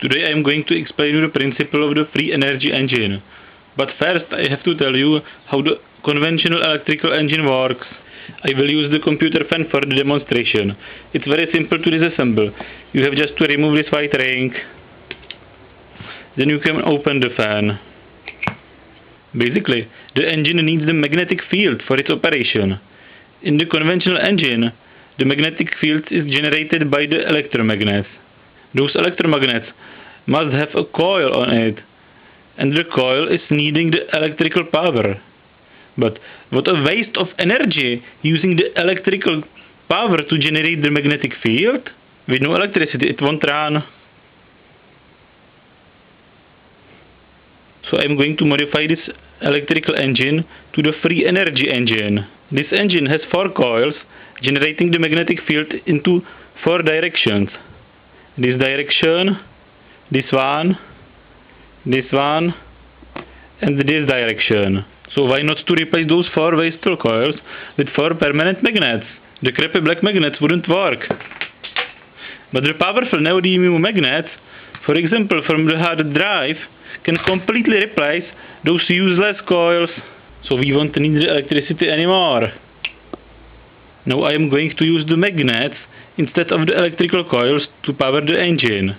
Today I am going to explain you the principle of the free energy engine. But first I have to tell you how the conventional electrical engine works. I will use the computer fan for the demonstration. It's very simple to disassemble. You have just to remove this white ring. Then you can open the fan. Basically, the engine needs the magnetic field for its operation. In the conventional engine, the magnetic field is generated by the electromagnets. Those electromagnets must have a coil on it, and the coil is needing the electrical power. But what a waste of energy using the electrical power to generate the magnetic field? With no electricity it won't run. So I'm going to modify this electrical engine to the free energy engine. This engine has 4 coils generating the magnetic field into 4 directions. This direction, this one, and this direction. So why not to replace those 4 wasteful coils with 4 permanent magnets? The crappy black magnets wouldn't work. But the powerful neodymium magnets, for example from the hard drive, can completely replace those useless coils. So we won't need the electricity anymore. Now I am going to use the magnets instead of the electrical coils to power the engine.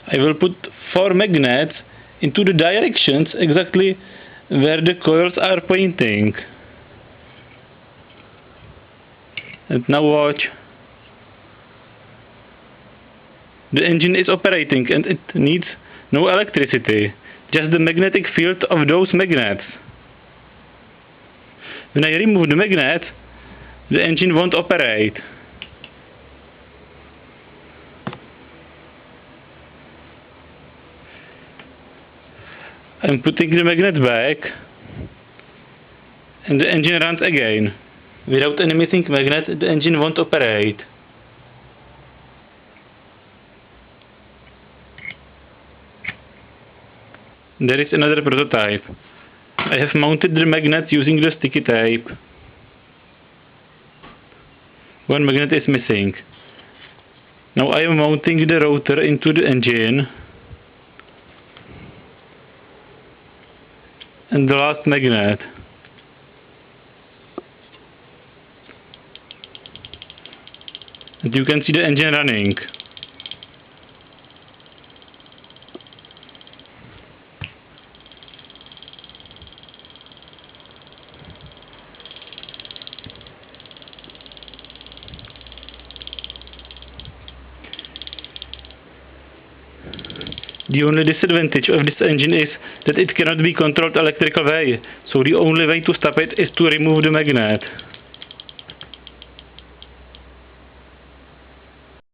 I will put 4 magnets into the directions exactly where the coils are pointing. And now watch. The engine is operating and it needs no electricity, just the magnetic field of those magnets. When I remove the magnet, the engine won't operate. I'm putting the magnet back, and the engine runs again. Without any missing magnet, the engine won't operate. There is another prototype. I have mounted the magnets using the sticky tape. One magnet is missing. Now I am mounting the rotor into the engine. And the last magnet. And you can see the engine running. The only disadvantage of this engine is that it cannot be controlled electrical way, so the only way to stop it is to remove the magnet.